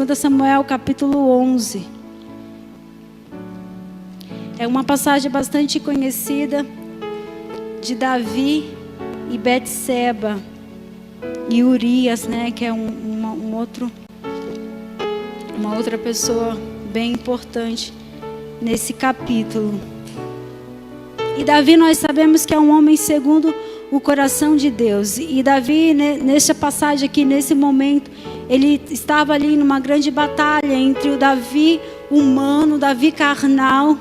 2 Samuel capítulo 11. É uma passagem bastante conhecida de Davi e Betseba e Urias, né, que é uma outra pessoa bem importante nesse capítulo. E Davi, nós sabemos que é um homem segundo o coração de Deus. E Davi, nessa passagem aqui, nesse momento, ele estava ali numa grande batalha entre o Davi humano, o Davi carnal,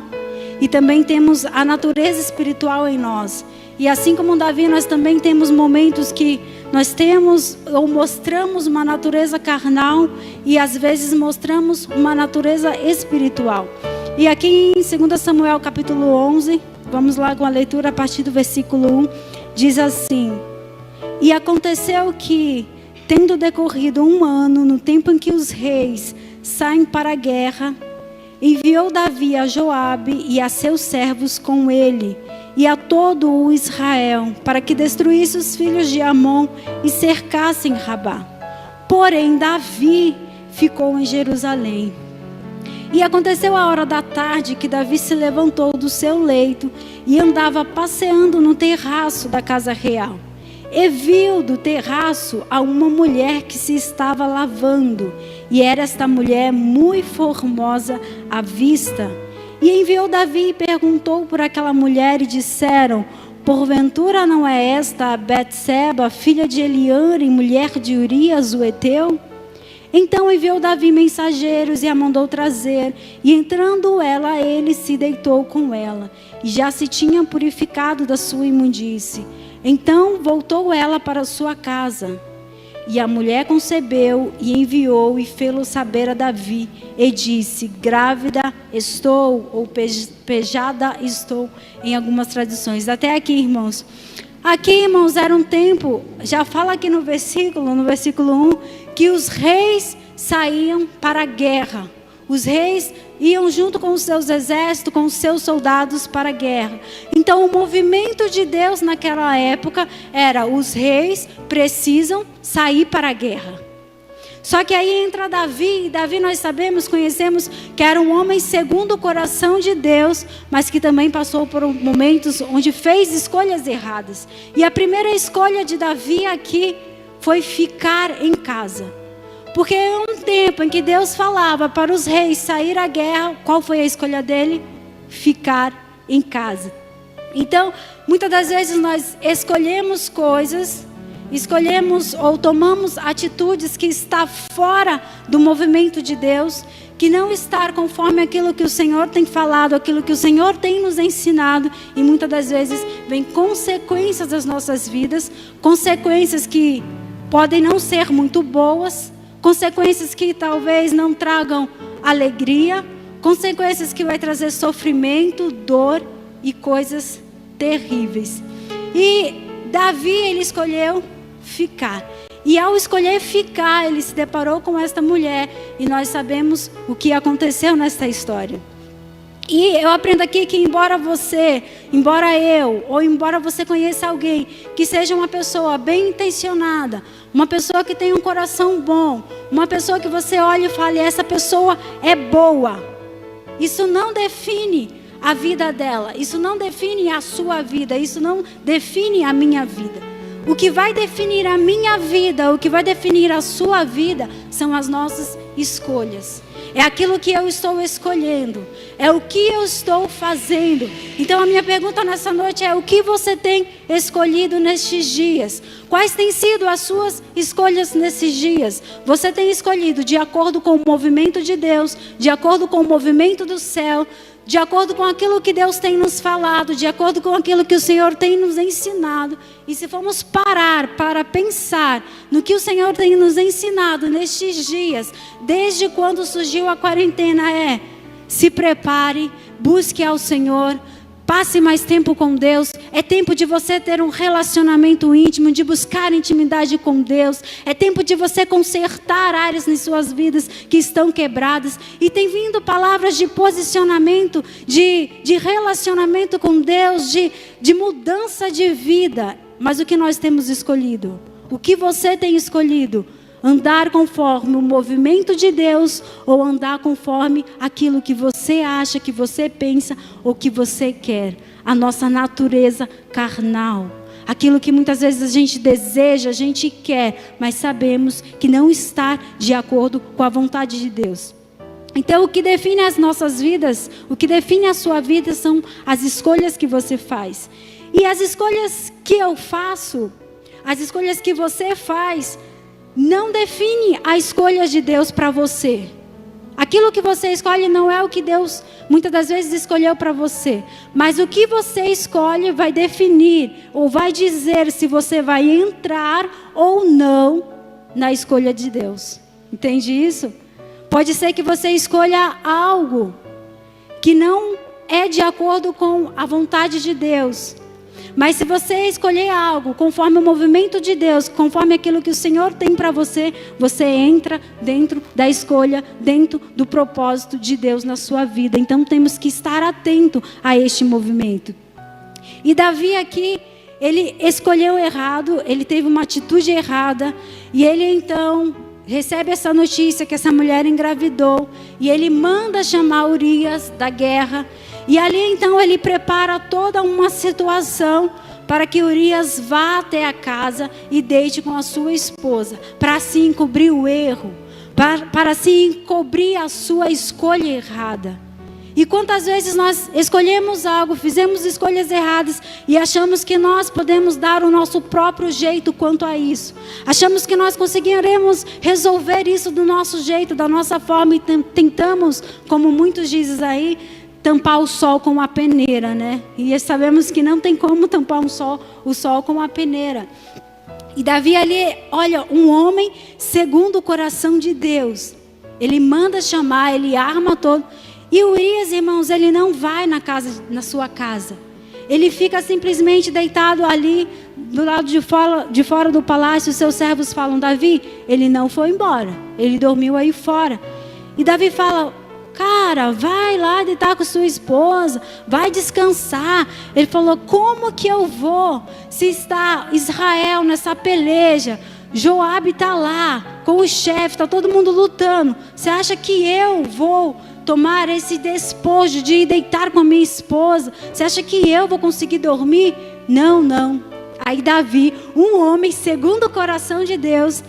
e também temos a natureza espiritual em nós. E assim como Davi, nós também temos momentos que nós temos ou mostramos uma natureza carnal e às vezes mostramos uma natureza espiritual. E aqui em 2 Samuel capítulo 11, vamos lá com a leitura a partir do versículo 1, diz assim: E aconteceu que, tendo decorrido 1 ano, no tempo em que os reis saem para a guerra, enviou Davi a Joabe e a seus servos com ele, e a todo o Israel, para que destruísse os filhos de Amon e cercassem Rabá. Porém, Davi ficou em Jerusalém. E aconteceu a hora da tarde que Davi se levantou do seu leito e andava passeando no terraço da casa real. E viu do terraço a uma mulher que se estava lavando, e era esta mulher muito formosa à vista. E enviou Davi e perguntou por aquela mulher, e disseram: Porventura não é esta a Betseba, filha de Eliane, mulher de Urias o Heteu? Então enviou Davi mensageiros e a mandou trazer, e entrando ela, ele se deitou com ela, e já se tinha purificado da sua imundície. Então voltou ela para sua casa. E a mulher concebeu e enviou e fê-lo saber a Davi, e disse: Grávida estou, ou pejada estou, em algumas traduções. Até aqui, irmãos. Aqui, irmãos, era um tempo, já fala aqui no versículo 1, que os reis saíam para a guerra. Os reis iam junto com os seus exércitos, com os seus soldados para a guerra. Então o movimento de Deus naquela época era: os reis precisam sair para a guerra. Só que aí entra Davi, e Davi nós sabemos, conhecemos que era um homem segundo o coração de Deus, mas que também passou por momentos onde fez escolhas erradas. E a primeira escolha de Davi aqui foi ficar em casa. Porque em um tempo em que Deus falava para os reis sair à guerra, qual foi a escolha dele? Ficar em casa. Então, muitas das vezes nós escolhemos coisas, escolhemos ou tomamos atitudes que está fora do movimento de Deus, que não está conforme aquilo que o Senhor tem falado, aquilo que o Senhor tem nos ensinado, e muitas das vezes vem consequências das nossas vidas, consequências que podem não ser muito boas, consequências que talvez não tragam alegria, consequências que vai trazer sofrimento, dor e coisas terríveis. E Davi, ele escolheu ficar. E ao escolher ficar, ele se deparou com esta mulher, e nós sabemos o que aconteceu nesta história. E eu aprendo aqui que embora eu, ou embora você conheça alguém que seja uma pessoa bem intencionada, uma pessoa que tem um coração bom, uma pessoa que você olha e fale: essa pessoa é boa, isso não define a vida dela, isso não define a sua vida, isso não define a minha vida. O que vai definir a minha vida, o que vai definir a sua vida, são as nossas escolhas. É aquilo que eu estou escolhendo, é o que eu estou fazendo. Então a minha pergunta nessa noite é: o que você tem escolhido nestes dias? Quais têm sido as suas escolhas nesses dias? Você tem escolhido de acordo com o movimento de Deus, de acordo com o movimento do céu, de acordo com aquilo que Deus tem nos falado, de acordo com aquilo que o Senhor tem nos ensinado? E se formos parar para pensar no que o Senhor tem nos ensinado nestes dias, desde quando surgiu a quarentena, se prepare, busque ao Senhor, passe mais tempo com Deus. É tempo de você ter um relacionamento íntimo, de buscar intimidade com Deus. É tempo de você consertar áreas em suas vidas que estão quebradas. E tem vindo palavras de posicionamento, de relacionamento com Deus, de mudança de vida. Mas o que nós temos escolhido? O que você tem escolhido? andar conforme o movimento de Deus ou andar conforme aquilo que você acha, que você pensa ou que você quer. A nossa natureza carnal. Aquilo que muitas vezes a gente deseja, a gente quer, mas sabemos que não está de acordo com a vontade de Deus. Então, o que define as nossas vidas, o que define a sua vida são as escolhas que você faz. E as escolhas que eu faço, as escolhas que você faz, não define a escolha de Deus para você. Aquilo que você escolhe não é o que Deus muitas das vezes escolheu para você. Mas o que você escolhe vai definir ou vai dizer se você vai entrar ou não na escolha de Deus. Entende isso? Pode ser que você escolha algo que não é de acordo com a vontade de Deus. Mas se você escolher algo conforme o movimento de Deus, conforme aquilo que o Senhor tem para você, você entra dentro da escolha, dentro do propósito de Deus na sua vida. Então temos que estar atento a este movimento. E Davi aqui, ele escolheu errado, ele teve uma atitude errada, e ele então recebe essa notícia que essa mulher engravidou, e ele manda chamar Urias da guerra. E ali então ele prepara toda uma situação para que Urias vá até a casa e deite com a sua esposa, para assim encobrir o erro, para assim encobrir a sua escolha errada. E quantas vezes nós escolhemos algo, fizemos escolhas erradas e achamos que nós podemos dar o nosso próprio jeito quanto a isso. Achamos que nós conseguiremos resolver isso do nosso jeito, da nossa forma, e tentamos, como muitos dizem aí, tampar o sol com uma peneira, né? E sabemos que não tem como tampar o sol com uma peneira. E Davi ali, olha, um homem segundo o coração de Deus. Ele manda chamar, ele arma todo. E Urias, irmãos, ele não vai na sua casa. Ele fica simplesmente deitado ali, do lado de fora do palácio. Os seus servos falam: Davi, ele não foi embora, ele dormiu aí fora. E Davi fala: cara, vai lá deitar com sua esposa, vai descansar. Ele falou: como que eu vou, se está Israel nessa peleja, Joabe está lá, com o chefe, está todo mundo lutando. Você acha que eu vou tomar esse despojo de ir deitar com a minha esposa? Você acha que eu vou conseguir dormir? Não, não. Aí Davi, um homem segundo o coração de Deus,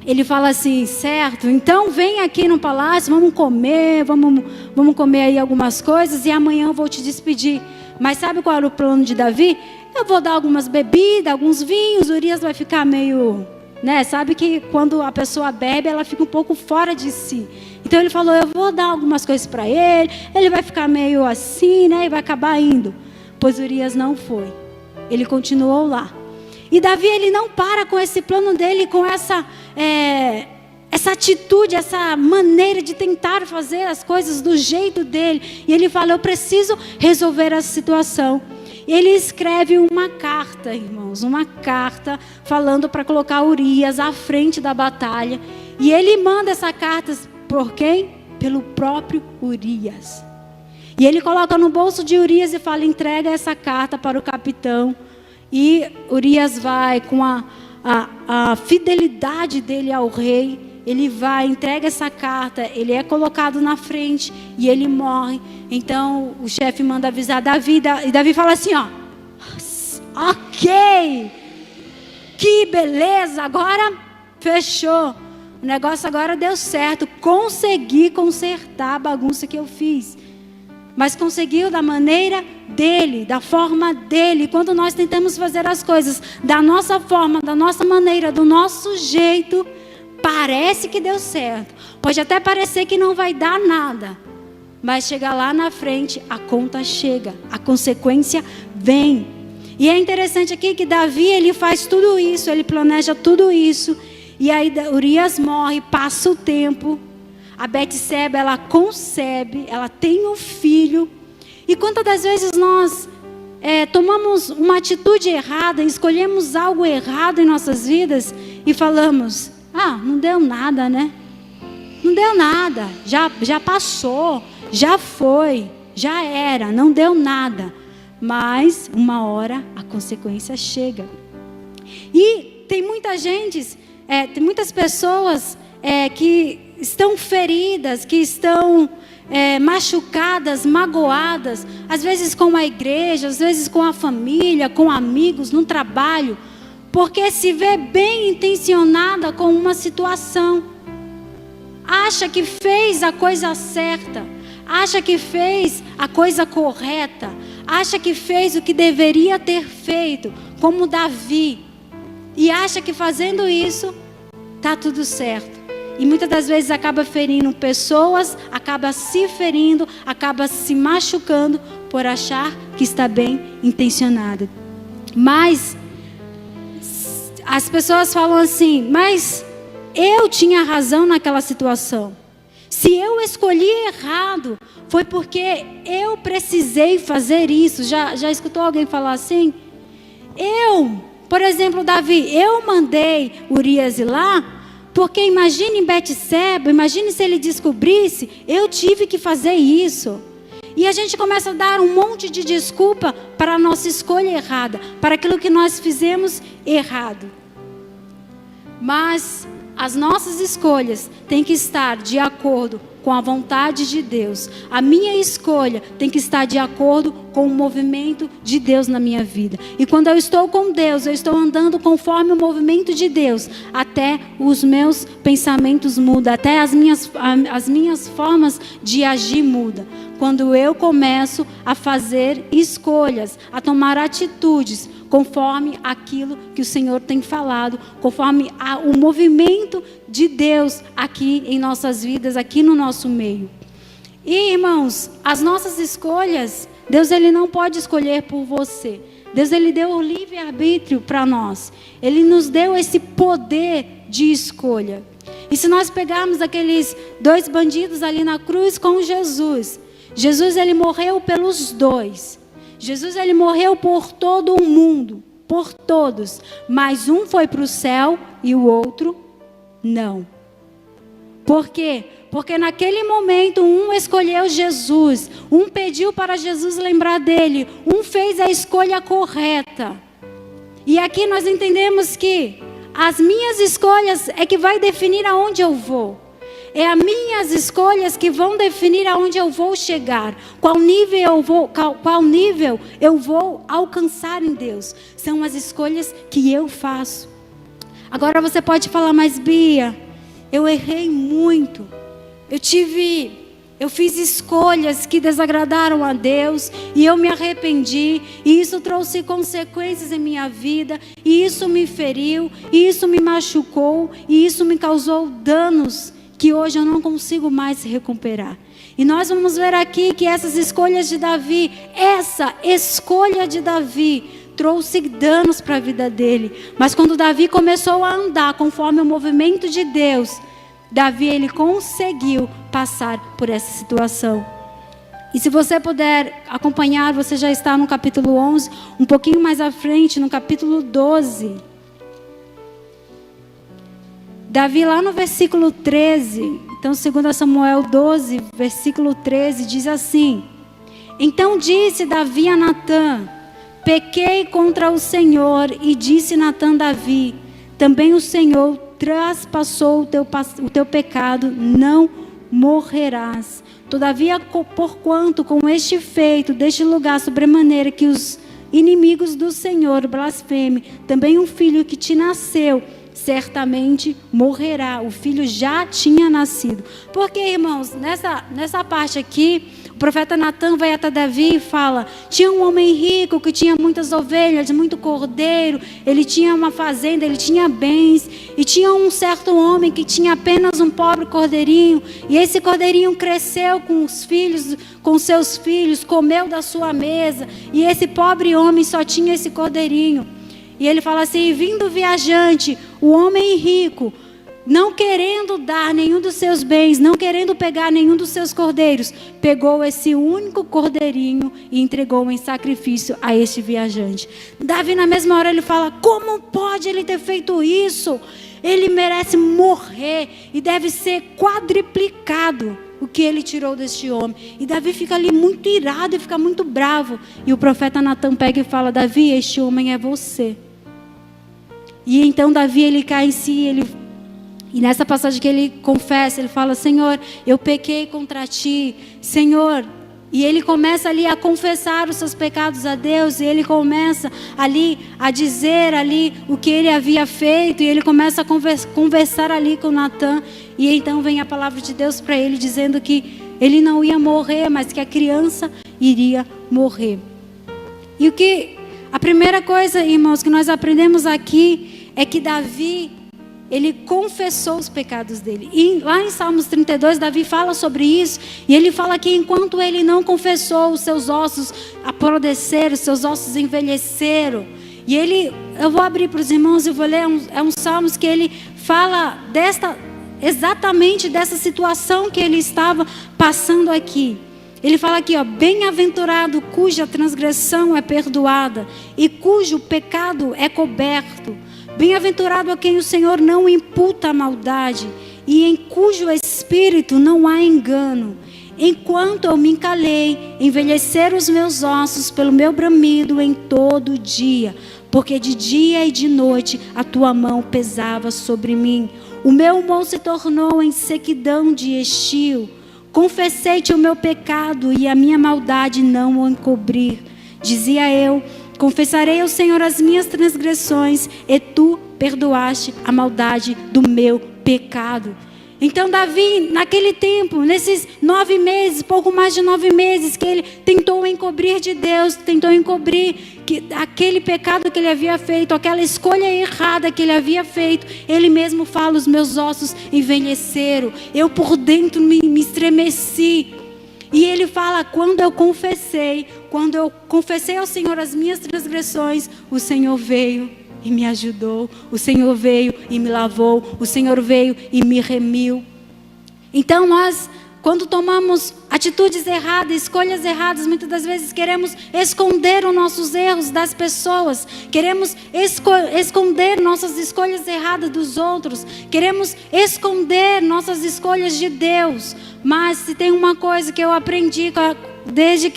ele fala assim: certo, então vem aqui no palácio, vamos comer aí algumas coisas e amanhã eu vou te despedir. Mas sabe qual era o plano de Davi? Eu vou dar algumas bebidas, alguns vinhos. Urias vai ficar meio, né? Sabe que quando a pessoa bebe, ela fica um pouco fora de si. Então ele falou: eu vou dar algumas coisas para ele vai ficar meio assim, né? E vai acabar indo. Pois Urias não foi. Ele continuou lá. E Davi, ele não para com esse plano dele, com essa atitude, essa maneira de tentar fazer as coisas do jeito dele. E ele fala: eu preciso resolver essa situação. E ele escreve uma carta, irmãos, uma carta falando para colocar Urias à frente da batalha. E ele manda essa carta por quem? Pelo próprio Urias. E ele coloca no bolso de Urias e fala: entrega essa carta para o capitão. E Urias vai com a fidelidade dele ao rei. Ele vai, entrega essa carta, ele é colocado na frente e ele morre. Então o chefe manda avisar Davi, e Davi fala assim: ó, ok, que beleza, agora fechou. O negócio agora deu certo, consegui consertar a bagunça que eu fiz. Mas conseguiu da maneira dele, da forma dele. Quando nós tentamos fazer as coisas da nossa forma, da nossa maneira, do nosso jeito, parece que deu certo. Pode até parecer que não vai dar nada, mas chegar lá na frente, a conta chega, a consequência vem. E é interessante aqui que Davi, ele faz tudo isso, ele planeja tudo isso. E aí Urias morre, passa o tempo. A Betseba, ela concebe, ela tem um filho. E quantas das vezes nós tomamos uma atitude errada, escolhemos algo errado em nossas vidas e falamos: ah, não deu nada, né? Não deu nada, já passou, já foi, já era, não deu nada. Mas uma hora a consequência chega. E tem muita gente tem muitas pessoas que estão feridas, que estão machucadas, magoadas, às vezes com a igreja, às vezes com a família, com amigos, no trabalho, porque se vê bem intencionada com uma situação, acha que fez a coisa certa, acha que fez a coisa correta, acha que fez o que deveria ter feito, como Davi, e acha que fazendo isso está tudo certo. E muitas das vezes acaba ferindo pessoas, acaba se ferindo, acaba se machucando por achar que está bem intencionada. Mas as pessoas falam assim, mas eu tinha razão naquela situação. Se eu escolhi errado, foi porque eu precisei fazer isso. Já escutou alguém falar assim? Por exemplo, Davi, eu mandei Urias ir lá, porque imagine Betseba, imagine se ele descobrisse, eu tive que fazer isso. E a gente começa a dar um monte de desculpa para a nossa escolha errada, para aquilo que nós fizemos errado. Mas as nossas escolhas têm que estar de acordo com a vontade de Deus. A minha escolha tem que estar de acordo com o movimento de Deus na minha vida. E quando eu estou com Deus, eu estou andando conforme o movimento de Deus. Até os meus pensamentos mudam, até as minhas formas de agir mudam. Quando eu começo a fazer escolhas, a tomar atitudes conforme aquilo que o Senhor tem falado, conforme o movimento de Deus aqui em nossas vidas, aqui no nosso meio. E, irmãos, as nossas escolhas, Deus ele não pode escolher por você. Deus ele deu o livre-arbítrio para nós. Ele nos deu esse poder de escolha. E se nós pegarmos aqueles 2 bandidos ali na cruz com Jesus, Jesus ele morreu pelos 2. Jesus ele morreu por todo o mundo, por todos, mas um foi para o céu e o outro não. Por quê? Porque naquele momento um escolheu Jesus, um pediu para Jesus lembrar dele, um fez a escolha correta. E aqui nós entendemos que as minhas escolhas é que vai definir aonde eu vou. É as minhas escolhas que vão definir aonde eu vou chegar, qual nível eu vou alcançar em Deus. São as escolhas que eu faço. Agora você pode falar, mas Bia, eu errei muito. Eu fiz escolhas que desagradaram a Deus e eu me arrependi e isso trouxe consequências em minha vida e isso me feriu, e isso me machucou e isso me causou danos que hoje eu não consigo mais recuperar. E nós vamos ver aqui que essas escolhas de Davi, essa escolha de Davi trouxe danos para a vida dele. Mas quando Davi começou a andar conforme o movimento de Deus, Davi ele conseguiu passar por essa situação. E se você puder acompanhar, você já está no capítulo 11, um pouquinho mais à frente, no capítulo 12. Davi lá no versículo 13, então 2 Samuel 12, versículo 13, diz assim: Então disse Davi a Natã: Pequei contra o Senhor, e disse Natã a Davi: Também o Senhor traspassou o teu pecado, não morrerás. Todavia, porquanto com este feito, deste lugar sobremaneira que os inimigos do Senhor blasfemem, também um filho que te nasceu, certamente morrerá. O filho já tinha nascido. Porque, irmãos, nessa parte aqui, o profeta Natã vai até Davi e fala: tinha um homem rico que tinha muitas ovelhas, muito cordeiro, ele tinha uma fazenda, ele tinha bens, e tinha um certo homem que tinha apenas um pobre cordeirinho, e esse cordeirinho cresceu com seus filhos, comeu da sua mesa, e esse pobre homem só tinha esse cordeirinho. E ele fala assim: vindo viajante, o homem rico, não querendo dar nenhum dos seus bens, não querendo pegar nenhum dos seus cordeiros, pegou esse único cordeirinho e entregou em sacrifício a este viajante. Davi na mesma hora ele fala: como pode ele ter feito isso? Ele merece morrer e deve ser quadriplicado o que ele tirou deste homem. E Davi fica ali muito irado e fica muito bravo. E o profeta Natã pega e fala: Davi, este homem é você. E então Davi ele cai em si, ele E nessa passagem que ele confessa, ele fala: Senhor, eu pequei contra ti, Senhor. E ele começa ali a confessar os seus pecados a Deus. E ele começa ali a dizer ali o que ele havia feito. E ele começa a conversar ali com Natan. E então vem a palavra de Deus para ele, dizendo que ele não ia morrer, mas que a criança iria morrer. E a primeira coisa, irmãos, que nós aprendemos aqui é que Davi, ele confessou os pecados dele. E lá em Salmos 32, Davi fala sobre isso. E ele fala que enquanto ele não confessou, os seus ossos apodreceram, os seus ossos envelheceram. E eu vou abrir para os irmãos e vou ler, é um Salmos que ele fala exatamente dessa situação que ele estava passando aqui. Ele fala aqui, ó: bem-aventurado cuja transgressão é perdoada e cujo pecado é coberto. Bem-aventurado a quem o Senhor não imputa a maldade e em cujo espírito não há engano. Enquanto eu me calei, envelheceram os meus ossos pelo meu bramido em todo dia, porque de dia e de noite a tua mão pesava sobre mim. O meu humor se tornou em sequidão de estio. Confessei-te o meu pecado e a minha maldade não o encobrir. Dizia eu: confessarei ao Senhor as minhas transgressões, e tu perdoaste a maldade do meu pecado. Então Davi, naquele tempo, nesses 9 meses, pouco mais de 9 meses, que ele tentou encobrir de Deus, tentou encobrir aquele pecado que ele havia feito, aquela escolha errada que ele havia feito, ele mesmo fala: os meus ossos envelheceram, eu por dentro me estremeci. E ele fala: quando eu confessei ao Senhor as minhas transgressões, o Senhor veio e me ajudou, o Senhor veio e me lavou, o Senhor veio e me remiu. Então nós, quando tomamos atitudes erradas, escolhas erradas, muitas das vezes queremos esconder os nossos erros das pessoas, queremos esconder nossas escolhas erradas dos outros, queremos esconder nossas escolhas de Deus. Mas se tem uma coisa que eu aprendi desde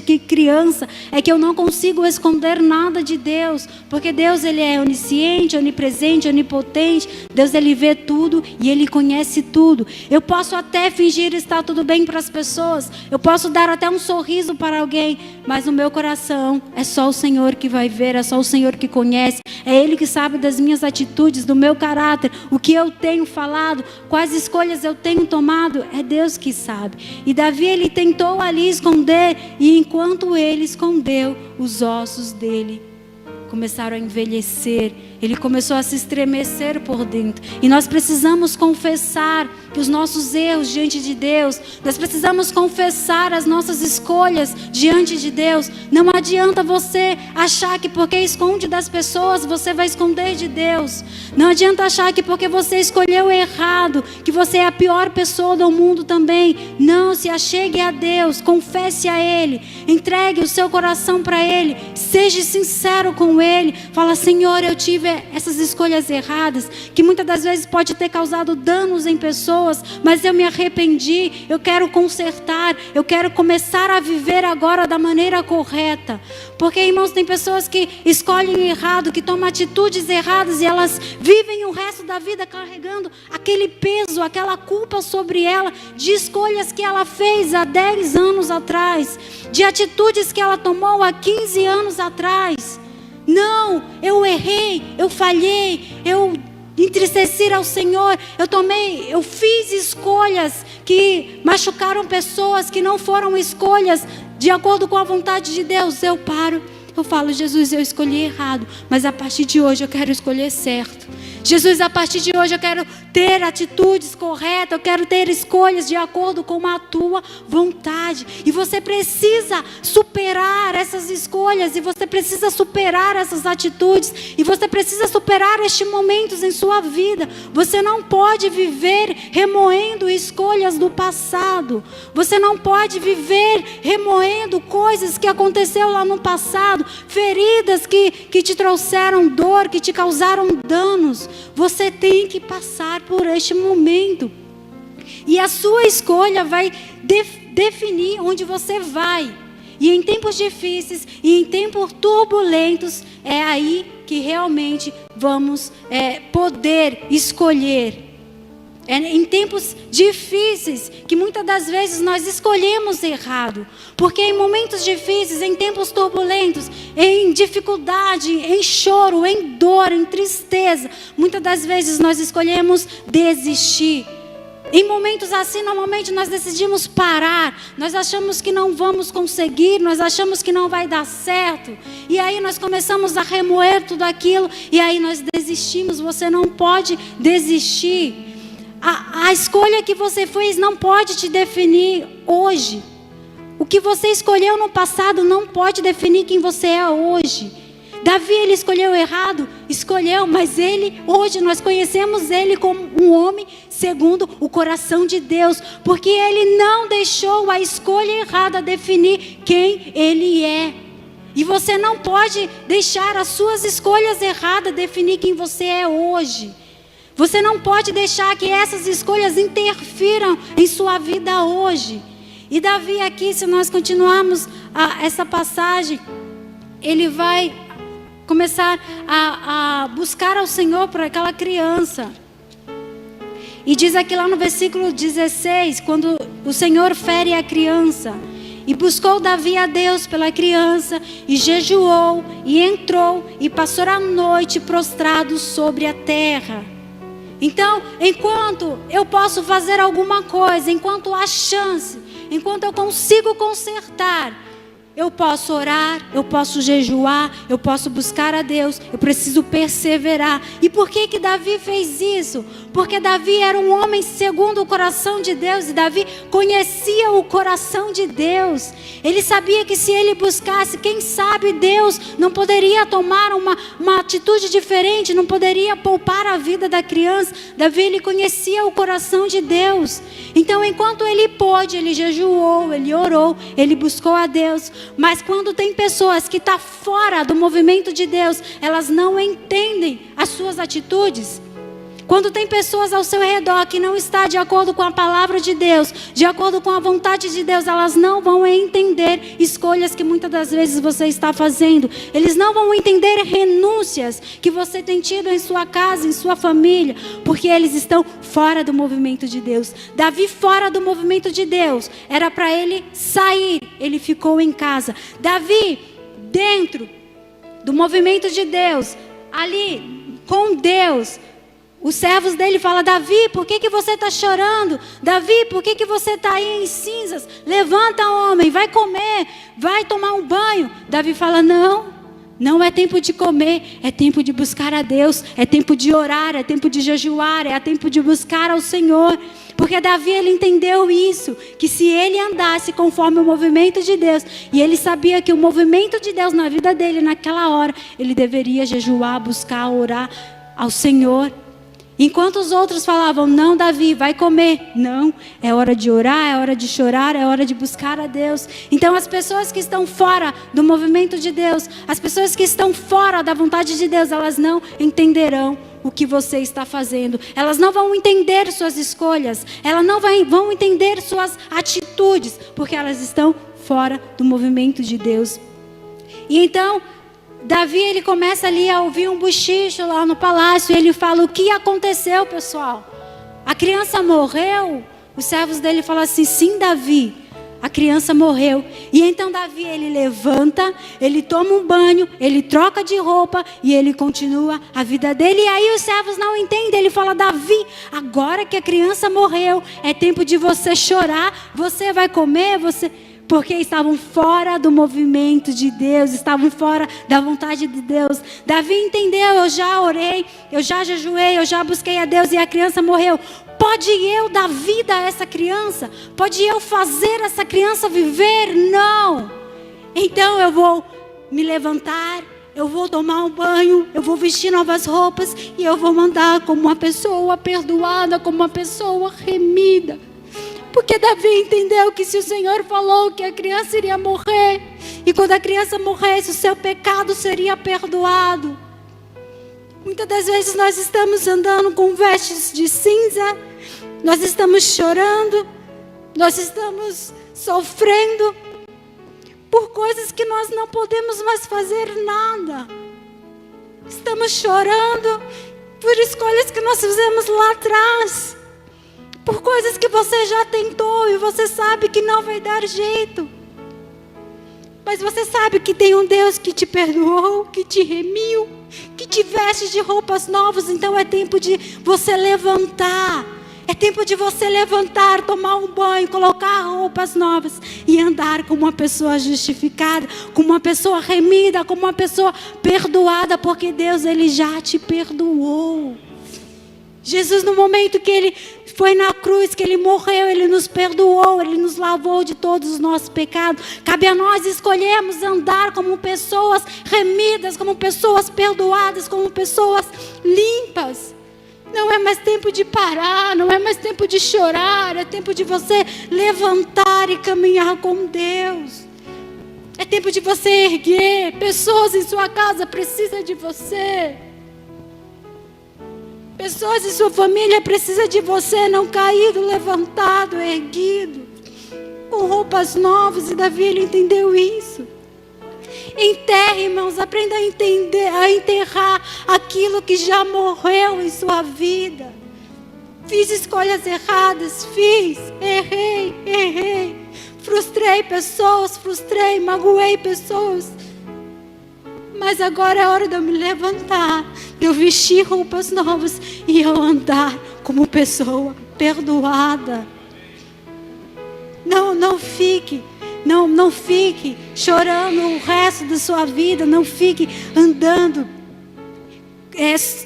que criança, é que eu não consigo esconder nada de Deus, porque Deus, ele é onisciente, onipresente, onipotente. Deus, ele vê tudo e ele conhece tudo. Eu posso até fingir estar tudo bem para as pessoas, eu posso dar até um sorriso para alguém, mas no meu coração é só o Senhor que vai ver, é só o Senhor que conhece, é Ele que sabe das minhas atitudes, do meu caráter, o que eu tenho falado, quais escolhas eu tenho tomado, é Deus que sabe. E Davi, ele tentou ali esconder, e enquanto ele escondeu, os ossos dele começaram a envelhecer, ele começou a se estremecer por dentro. E nós precisamos confessar os nossos erros diante de Deus, nós precisamos confessar as nossas escolhas diante de Deus. Não adianta você achar que porque esconde das pessoas, você vai esconder de Deus. Não adianta achar que porque você escolheu errado, que você é a pior pessoa do mundo também. Não, se achegue a Deus, confesse a Ele, entregue o seu coração para Ele, seja sincero com Ele. Fala: Senhor, eu tive essas escolhas erradas, que muitas das vezes pode ter causado danos em pessoas, mas eu me arrependi, eu quero consertar, eu quero começar a viver agora da maneira correta. Porque, irmãos, tem pessoas que escolhem errado, que tomam atitudes erradas, e elas vivem o resto da vida carregando aquele peso, aquela culpa sobre ela, de escolhas que ela fez há 10 anos atrás, de atitudes que ela tomou há 15 anos atrás. Não, eu errei, eu falhei, eu entristeci ao Senhor, eu fiz escolhas que machucaram pessoas, que não foram escolhas de acordo com a vontade de Deus. Eu falo: Jesus, eu escolhi errado, mas a partir de hoje eu quero escolher certo. Jesus, a partir de hoje eu quero ter atitudes corretas, eu quero ter escolhas de acordo com a tua vontade. E você precisa superar essas escolhas, e você precisa superar essas atitudes, e você precisa superar estes momentos em sua vida. Você não pode viver remoendo escolhas do passado. Você não pode viver remoendo coisas que aconteceram lá no passado, feridas que te trouxeram dor, que te causaram danos. Você tem que passar por este momento, e a sua escolha vai definir onde você vai. E em tempos difíceis e em tempos turbulentos, é aí que realmente vamos poder escolher. É em tempos difíceis que muitas das vezes nós escolhemos errado. Porque em momentos difíceis, em tempos turbulentos, em dificuldade, em choro, em dor, em tristeza, muitas das vezes nós escolhemos desistir. Em momentos assim, normalmente nós decidimos parar. Nós achamos que não vamos conseguir, nós achamos que não vai dar certo. E aí nós começamos a remoer tudo aquilo e aí nós desistimos. Você não pode desistir. A escolha que você fez não pode te definir hoje. O que você escolheu no passado não pode definir quem você é hoje. Davi, ele escolheu errado? Escolheu, mas hoje nós conhecemos ele como um homem segundo o coração de Deus. Porque ele não deixou a escolha errada definir quem ele é. E você não pode deixar as suas escolhas erradas definir quem você é hoje. Você não pode deixar que essas escolhas interfiram em sua vida hoje. E Davi aqui, se nós continuarmos essa passagem, ele vai começar a buscar ao Senhor por aquela criança. E diz aqui lá no versículo 16, quando o Senhor fere a criança. E buscou Davi a Deus pela criança, e jejuou, e entrou, e passou a noite prostrado sobre a terra. Então, enquanto eu posso fazer alguma coisa, enquanto há chance, enquanto eu consigo consertar, eu posso orar, eu posso jejuar, eu posso buscar a Deus, eu preciso perseverar. E por que Davi fez isso? Porque Davi era um homem segundo o coração de Deus, e Davi conhecia o coração de Deus. Ele sabia que se ele buscasse, quem sabe Deus não poderia tomar uma atitude diferente, não poderia poupar a vida da criança. Davi, ele conhecia o coração de Deus. Então, enquanto ele pôde, ele jejuou, ele orou, ele buscou a Deus. Mas quando tem pessoas que estão fora do movimento de Deus, elas não entendem as suas atitudes. Quando tem pessoas ao seu redor que não estão de acordo com a palavra de Deus, de acordo com a vontade de Deus, elas não vão entender escolhas que muitas das vezes você está fazendo. Eles não vão entender renúncias que você tem tido em sua casa, em sua família, porque eles estão fora do movimento de Deus. Davi fora do movimento de Deus, era para ele sair, ele ficou em casa. Davi dentro do movimento de Deus, ali com Deus, os servos dele falam: Davi, por que você está chorando? Davi, por que você está aí em cinzas? Levanta, homem, vai comer, vai tomar um banho. Davi fala: não é tempo de comer, é tempo de buscar a Deus, é tempo de orar, é tempo de jejuar, é tempo de buscar ao Senhor. Porque Davi, ele entendeu isso, que se ele andasse conforme o movimento de Deus, e ele sabia que o movimento de Deus na vida dele, naquela hora, ele deveria jejuar, buscar, orar ao Senhor. Enquanto os outros falavam: não, Davi, vai comer. Não, é hora de orar, é hora de chorar, é hora de buscar a Deus. Então as pessoas que estão fora do movimento de Deus, as pessoas que estão fora da vontade de Deus, elas não entenderão o que você está fazendo. Elas não vão entender suas escolhas, elas não vão entender suas atitudes, porque elas estão fora do movimento de Deus. E então Davi, ele começa ali a ouvir um bochicho lá no palácio. E ele fala: o que aconteceu, pessoal? A criança morreu? Os servos dele falam assim: sim, Davi, a criança morreu. E então Davi, ele levanta, ele toma um banho, ele troca de roupa e ele continua a vida dele. E aí os servos não entendem. Ele fala: Davi, agora que a criança morreu, é tempo de você chorar. Você vai comer, porque estavam fora do movimento de Deus, estavam fora da vontade de Deus. Davi entendeu: eu já orei, eu já jejuei, eu já busquei a Deus e a criança morreu. Pode eu dar vida a essa criança? Pode eu fazer essa criança viver? Não. Então eu vou me levantar, eu vou tomar um banho, eu vou vestir novas roupas e eu vou mandar como uma pessoa perdoada, como uma pessoa remida. Porque Davi entendeu que se o Senhor falou que a criança iria morrer, e quando a criança morresse, o seu pecado seria perdoado. Muitas das vezes nós estamos andando com vestes de cinza, nós estamos chorando, nós estamos sofrendo por coisas que nós não podemos mais fazer nada. Estamos chorando por escolhas que nós fizemos lá atrás, por coisas que você já tentou e você sabe que não vai dar jeito. Mas você sabe que tem um Deus que te perdoou, que te remiu, que te veste de roupas novas. Então é tempo de você levantar. É tempo de você levantar, tomar um banho, colocar roupas novas e andar como uma pessoa justificada, como uma pessoa remida, como uma pessoa perdoada, porque Deus, Ele já te perdoou. Jesus, no momento que Ele foi na cruz, que Ele morreu, Ele nos perdoou, Ele nos lavou de todos os nossos pecados. Cabe a nós escolhermos andar como pessoas remidas, como pessoas perdoadas, como pessoas limpas. Não é mais tempo de parar, não é mais tempo de chorar, é tempo de você levantar e caminhar com Deus. É tempo de você erguer. Pessoas em sua casa precisam de você. Pessoas em sua família precisam de você, não caído, levantado, erguido, com roupas novas. E Davi, ele entendeu isso. Enterre, irmãos, aprenda a entender, a enterrar aquilo que já morreu em sua vida. Fiz escolhas erradas, errei. Frustrei pessoas, magoei pessoas. Mas agora é hora de eu me levantar, de eu vestir roupas novas e eu andar como pessoa perdoada. Não fique chorando o resto da sua vida. Não fique andando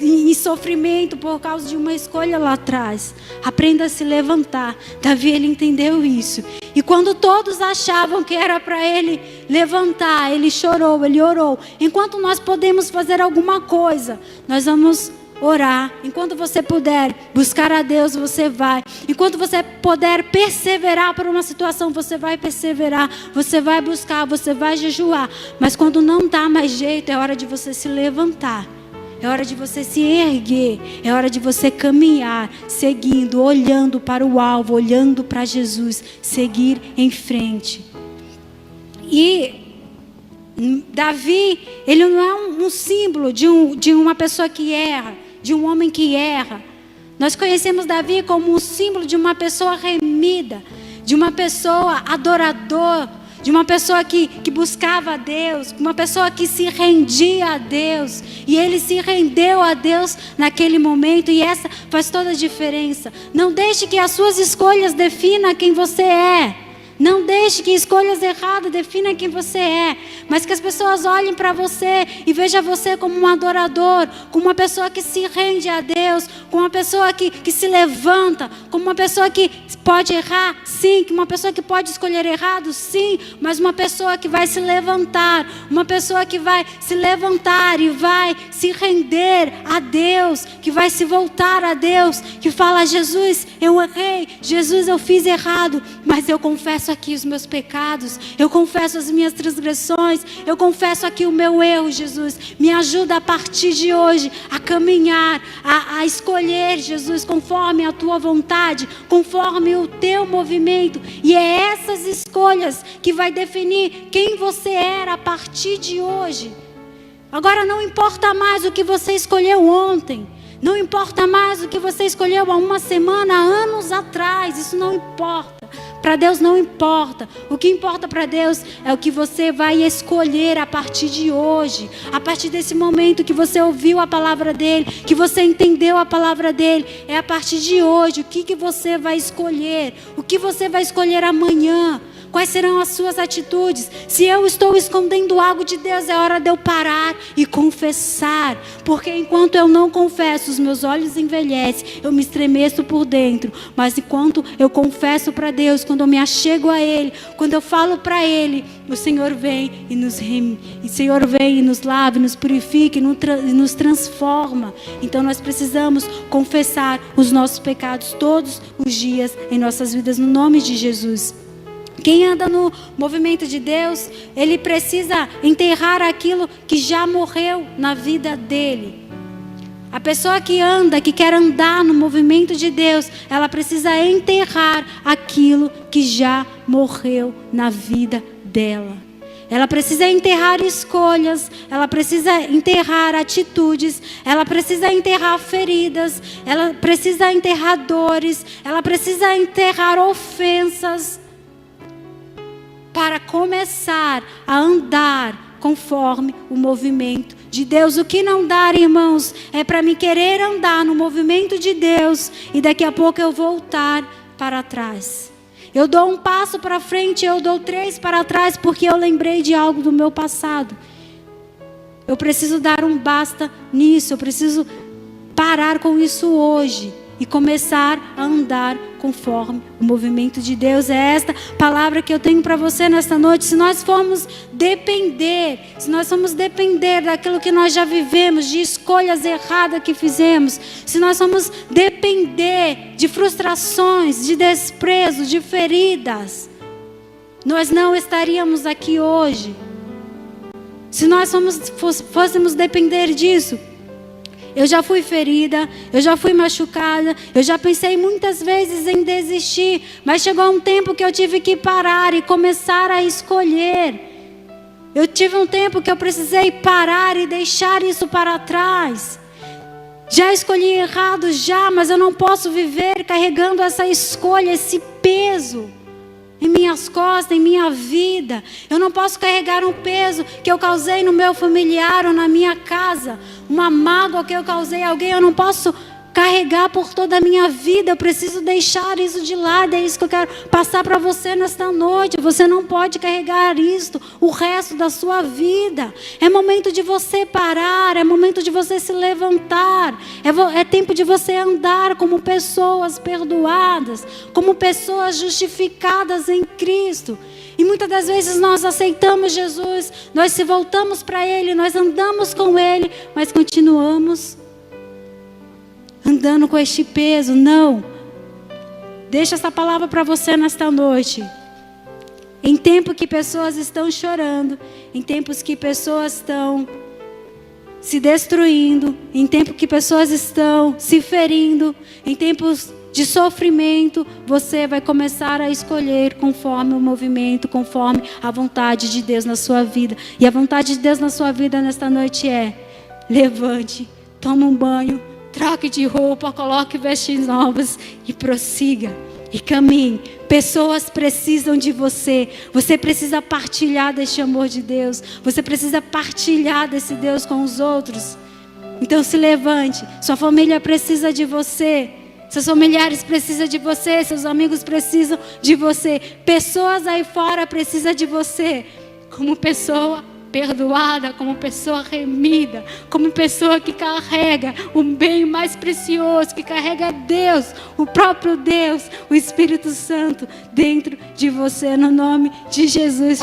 em sofrimento por causa de uma escolha lá atrás. Aprenda a se levantar. Davi, ele entendeu isso. E quando todos achavam que era para ele levantar, ele chorou, ele orou. Enquanto nós podemos fazer alguma coisa, nós vamos orar. Enquanto você puder buscar a Deus, você vai. Enquanto você puder perseverar por uma situação, você vai perseverar. Você vai buscar, você vai jejuar. Mas quando não dá mais jeito, é hora de você se levantar. É hora de você se erguer. É hora de você caminhar, seguindo, olhando para o alvo, olhando para Jesus, seguir em frente. E Davi, ele não é um símbolo de uma pessoa que erra, de um homem que erra. Nós conhecemos Davi como um símbolo de uma pessoa remida, de uma pessoa adoradora, de uma pessoa que buscava a Deus, uma pessoa que se rendia a Deus. E ele se rendeu a Deus naquele momento, e essa faz toda a diferença. Não deixe que as suas escolhas definam quem você é. Não deixe que escolhas erradas definam quem você é, mas que as pessoas olhem para você e vejam você como um adorador, como uma pessoa que se rende a Deus, como uma pessoa que se levanta, como uma pessoa que pode errar, sim, que uma pessoa que pode escolher errado, sim, mas uma pessoa que vai se levantar, uma pessoa que vai se levantar e vai se render a Deus, que vai se voltar a Deus, que fala: Jesus, eu errei, Jesus, eu fiz errado, mas eu confesso aqui os meus pecados, eu confesso as minhas transgressões, eu confesso aqui o meu erro, Jesus, me ajuda a partir de hoje a caminhar, a escolher, Jesus, conforme a tua vontade, conforme o teu movimento. E é essas escolhas que vai definir quem você era a partir de hoje. Agora não importa mais o que você escolheu ontem, não importa mais o que você escolheu há uma semana, há anos atrás, isso não importa. Para Deus não importa. O que importa para Deus é o que você vai escolher a partir de hoje. A partir desse momento que você ouviu a palavra dele, que você entendeu a palavra dele, é a partir de hoje o que você vai escolher. O que você vai escolher amanhã. Quais serão as suas atitudes? Se eu estou escondendo algo de Deus, é hora de eu parar e confessar. Porque enquanto eu não confesso, os meus olhos envelhecem, eu me estremeço por dentro. Mas enquanto eu confesso para Deus, quando eu me achego a Ele, quando eu falo para Ele, o Senhor vem e nos reme. O Senhor vem e nos lava, e nos purifica e nos transforma. Então nós precisamos confessar os nossos pecados todos os dias em nossas vidas, no nome de Jesus. Quem anda no movimento de Deus, ele precisa enterrar aquilo que já morreu na vida dele. A pessoa que anda, que quer andar no movimento de Deus, ela precisa enterrar aquilo que já morreu na vida dela. Ela precisa enterrar escolhas, ela precisa enterrar atitudes, ela precisa enterrar feridas, ela precisa enterrar dores, ela precisa enterrar ofensas para começar a andar conforme o movimento de Deus. O que não dá, irmãos, é para mim querer andar no movimento de Deus e daqui a pouco eu voltar para trás. Eu dou um passo para frente, eu dou 3 para trás, porque eu lembrei de algo do meu passado. Eu preciso dar um basta nisso, eu preciso parar com isso hoje e começar a andar conforme o movimento de Deus. É esta palavra que eu tenho para você nesta noite. Se nós formos depender daquilo que nós já vivemos, de escolhas erradas que fizemos, se nós formos depender de frustrações, de desprezo, de feridas, nós não estaríamos aqui hoje. Se nós fôssemos depender disso, eu já fui ferida, eu já fui machucada, eu já pensei muitas vezes em desistir, mas chegou um tempo que eu tive que parar e começar a escolher. Eu tive um tempo que eu precisei parar e deixar isso para trás. Já escolhi errado já, mas eu não posso viver carregando essa escolha, esse peso em minhas costas, em minha vida. Eu não posso carregar um peso que eu causei no meu familiar ou na minha casa, uma mágoa que eu causei a alguém. Eu não posso carregar por toda a minha vida. Eu preciso deixar isso de lado. É isso que eu quero passar para você nesta noite. Você não pode carregar isto o resto da sua vida. É momento de você parar, é momento de você se levantar, é tempo de você andar como pessoas perdoadas, como pessoas justificadas em Cristo. E muitas das vezes nós aceitamos Jesus, nós se voltamos para Ele, nós andamos com Ele, mas continuamos andando com este peso. Não. Deixa essa palavra para você nesta noite. Em tempo que pessoas estão chorando, em tempos que pessoas estão se destruindo, em tempo que pessoas estão se ferindo, em tempos de sofrimento, você vai começar a escolher conforme o movimento, conforme a vontade de Deus na sua vida. E a vontade de Deus na sua vida nesta noite é: levante, tome um banho, troque de roupa, coloque vestes novas e prossiga e caminhe. Pessoas precisam de você. Você precisa partilhar deste amor de Deus. Você precisa partilhar desse Deus com os outros. Então se levante. Sua família precisa de você. Seus familiares precisam de você. Seus amigos precisam de você. Pessoas aí fora precisam de você. Como pessoa perdoada, como pessoa remida, como pessoa que carrega o bem mais precioso, que carrega Deus, o próprio Deus, o Espírito Santo dentro de você, no nome de Jesus.